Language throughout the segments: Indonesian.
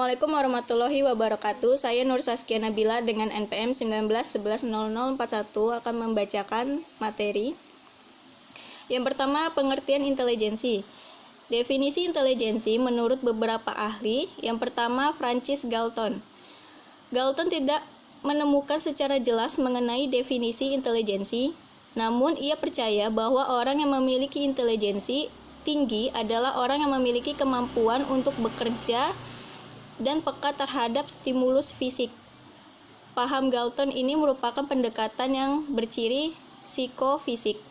Assalamualaikum warahmatullahi wabarakatuh. Saya Nur Saskia Nabila dengan NPM 19110041 akan membacakan materi. Yang pertama, pengertian intelijensi. Definisi intelijensi menurut beberapa ahli. Yang pertama, Francis Galton. Galton tidak menemukan secara jelas mengenai definisi intelijensi, namun ia percaya bahwa orang yang memiliki intelijensi tinggi adalah orang yang memiliki kemampuan untuk bekerja dan peka terhadap stimulus fisik. Paham Galton ini merupakan pendekatan yang berciri psikofisik.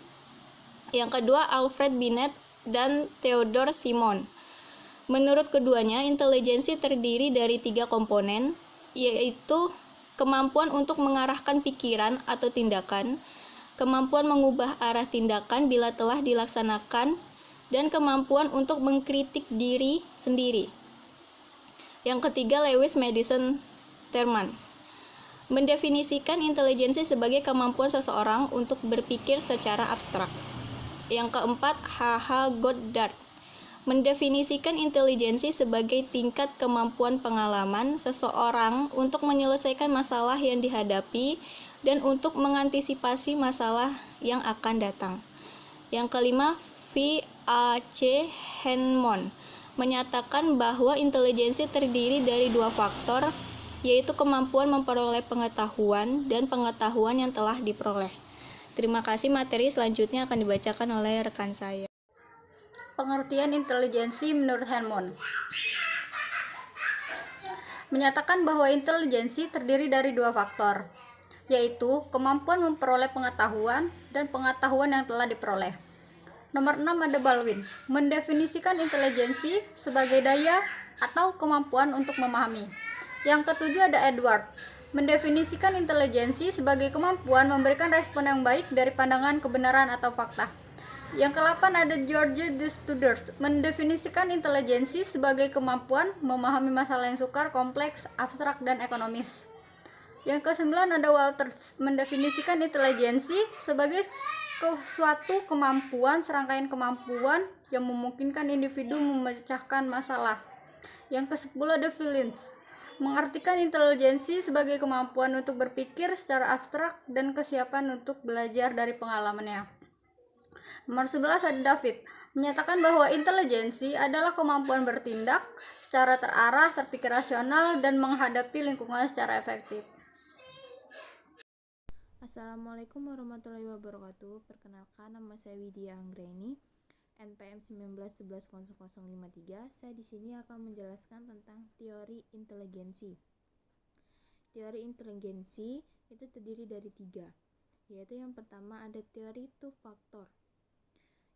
Yang kedua, Alfred Binet dan Theodore Simon. Menurut keduanya, intelijensi terdiri dari 3 komponen, yaitu kemampuan untuk mengarahkan pikiran atau tindakan, kemampuan mengubah arah tindakan bila telah dilaksanakan, dan kemampuan untuk mengkritik diri sendiri. Yang ketiga, Lewis Madison Terman mendefinisikan intelijensi sebagai kemampuan seseorang untuk berpikir secara abstrak. Yang keempat, H.H. Goddard mendefinisikan intelijensi sebagai tingkat kemampuan pengalaman seseorang untuk menyelesaikan masalah yang dihadapi dan untuk mengantisipasi masalah yang akan datang. Yang kelima, V.A.C. Henmon menyatakan bahwa intelijensi terdiri dari 2 faktor, yaitu kemampuan memperoleh pengetahuan dan pengetahuan yang telah diperoleh. Terima kasih. Materi selanjutnya akan dibacakan oleh rekan saya. Pengertian intelijensi menurut Henmon menyatakan bahwa intelijensi terdiri dari 2 faktor, yaitu kemampuan memperoleh pengetahuan dan pengetahuan yang telah diperoleh. Nomor 6 ada Baldwin, mendefinisikan intelijensi sebagai daya atau kemampuan untuk memahami. Yang ketujuh ada Edward, mendefinisikan intelijensi sebagai kemampuan memberikan respon yang baik dari pandangan kebenaran atau fakta. Yang ke-8 ada George de Studers, mendefinisikan intelijensi sebagai kemampuan memahami masalah yang sukar, kompleks, abstrak, dan ekonomis. Yang ke-9 ada Walters, mendefinisikan intelijensi sebagai suatu kemampuan, serangkaian kemampuan yang memungkinkan individu memecahkan masalah. Yang ke-10 ada Phillips, mengartikan intelijensi sebagai kemampuan untuk berpikir secara abstrak dan kesiapan untuk belajar dari pengalamannya. Nomor 11 ada David, menyatakan bahwa intelijensi adalah kemampuan bertindak secara terarah, terpikir rasional, dan menghadapi lingkungan secara efektif. Assalamualaikum warahmatullahi wabarakatuh. Perkenalkan, nama saya Widya Anggreni, NPM 19110053. Saya di sini akan menjelaskan tentang teori inteligensi. Teori inteligensi itu terdiri dari 3, yaitu yang pertama ada teori 2 faktor.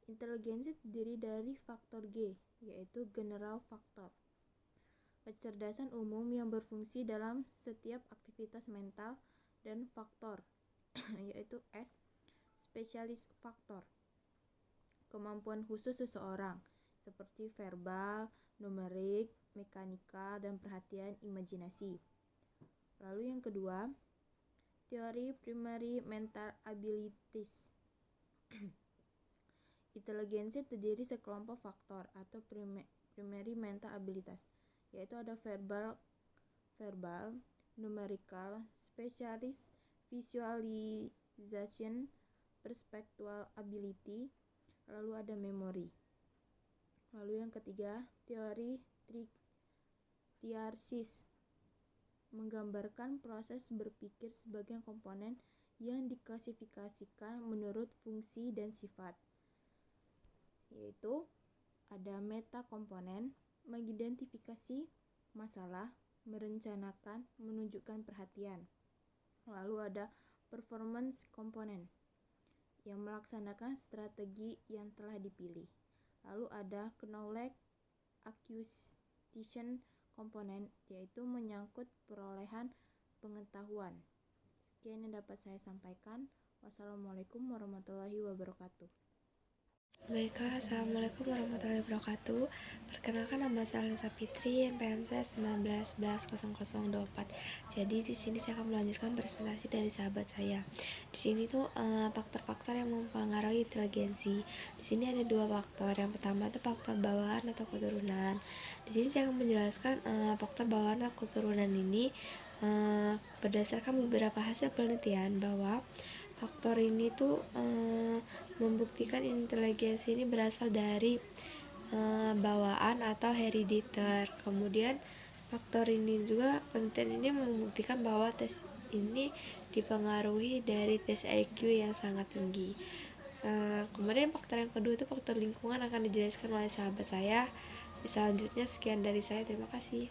Inteligensi terdiri dari faktor G, yaitu general factor. Kecerdasan umum yang berfungsi dalam setiap aktivitas mental, dan faktor yaitu S, spesialis faktor. Kemampuan khusus seseorang seperti verbal, numerik, mekanika, dan perhatian imajinasi. Lalu yang kedua, teori primary mental abilities. Inteligensi terdiri sekelompok faktor atau primary mental abilities, yaitu ada verbal, numerical, spesialis, visualization, perceptual ability, lalu ada memory. Lalu yang ketiga, teori triarsis menggambarkan proses berpikir sebagai komponen yang diklasifikasikan menurut fungsi dan sifat, yaitu ada meta komponen, mengidentifikasi masalah, merencanakan, menunjukkan perhatian. Lalu ada performance komponen yang melaksanakan strategi yang telah dipilih. Lalu ada knowledge acquisition komponen, yaitu menyangkut perolehan pengetahuan. Sekian yang dapat saya sampaikan. Wassalamualaikum warahmatullahi wabarakatuh. Baiklah, Assalamualaikum warahmatullahi wabarakatuh. Perkenalkan, nama saya Alisa Fitri, NPM saya 19110024. Jadi di sini saya akan melanjutkan presentasi dari sahabat saya. Di sini tuh faktor-faktor yang mempengaruhi inteligensi. Di sini ada dua faktor. Yang pertama itu faktor bawaan atau keturunan. Di sini saya akan menjelaskan faktor bawaan atau keturunan ini berdasarkan beberapa hasil penelitian bahwa faktor ini tuh membuktikan inteligensi ini berasal dari bawaan atau herediter. Kemudian faktor ini juga, penelitian ini membuktikan bahwa tes ini dipengaruhi dari tes IQ yang sangat tinggi. Kemudian faktor yang kedua itu faktor lingkungan, akan dijelaskan oleh sahabat saya. Selanjutnya sekian dari saya, terima kasih.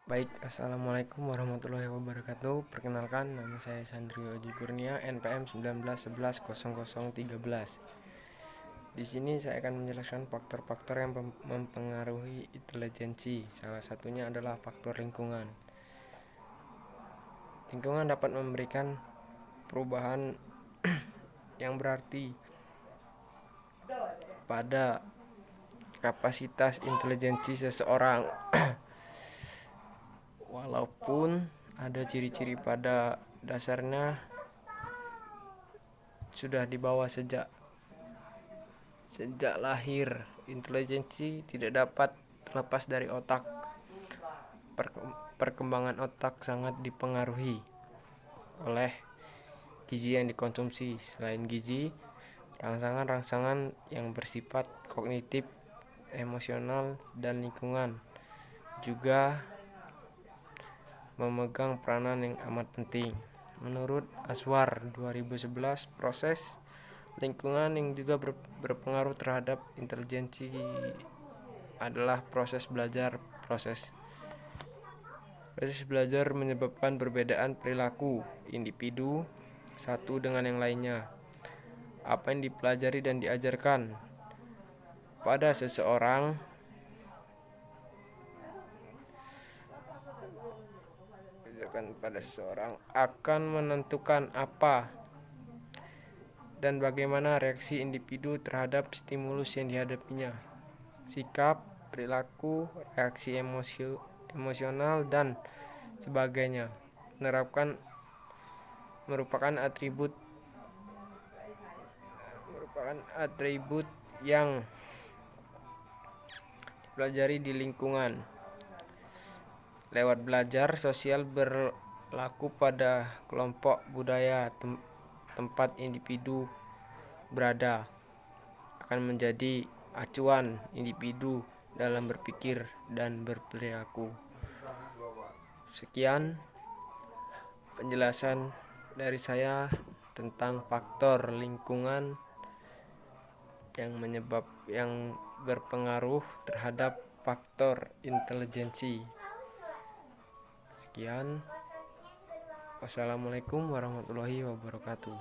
Baik, Assalamualaikum warahmatullahi wabarakatuh. Perkenalkan, nama saya Sandrio Oji Kurnia, NPM 19110013. Di sini saya akan menjelaskan faktor-faktor yang mempengaruhi inteligensi. Salah satunya adalah faktor lingkungan. Lingkungan dapat memberikan perubahan yang berarti pada kapasitas inteligensi seseorang. Walaupun ada ciri-ciri pada dasarnya sudah dibawa sejak lahir, inteligensi tidak dapat terlepas dari otak. Perkembangan otak sangat dipengaruhi oleh gizi yang dikonsumsi. Selain gizi, rangsangan-rangsangan yang bersifat kognitif, emosional, dan lingkungan juga memegang peranan yang amat penting. Menurut Aswar 2011, proses lingkungan yang juga berpengaruh terhadap inteligensi adalah proses belajar. Proses belajar menyebabkan perbedaan perilaku individu satu dengan yang lainnya. Apa yang dipelajari dan diajarkan pada seseorang akan menentukan apa dan bagaimana reaksi individu terhadap stimulus yang dihadapinya. Sikap, perilaku, reaksi emosional, dan sebagainya merupakan atribut yang dipelajari di lingkungan. Lewat belajar sosial berlaku pada kelompok budaya tempat individu berada akan menjadi acuan individu dalam berpikir dan berperilaku. Sekian penjelasan dari saya tentang faktor lingkungan yang berpengaruh terhadap faktor inteligensi. Sekian. Wassalamualaikum warahmatullahi wabarakatuh.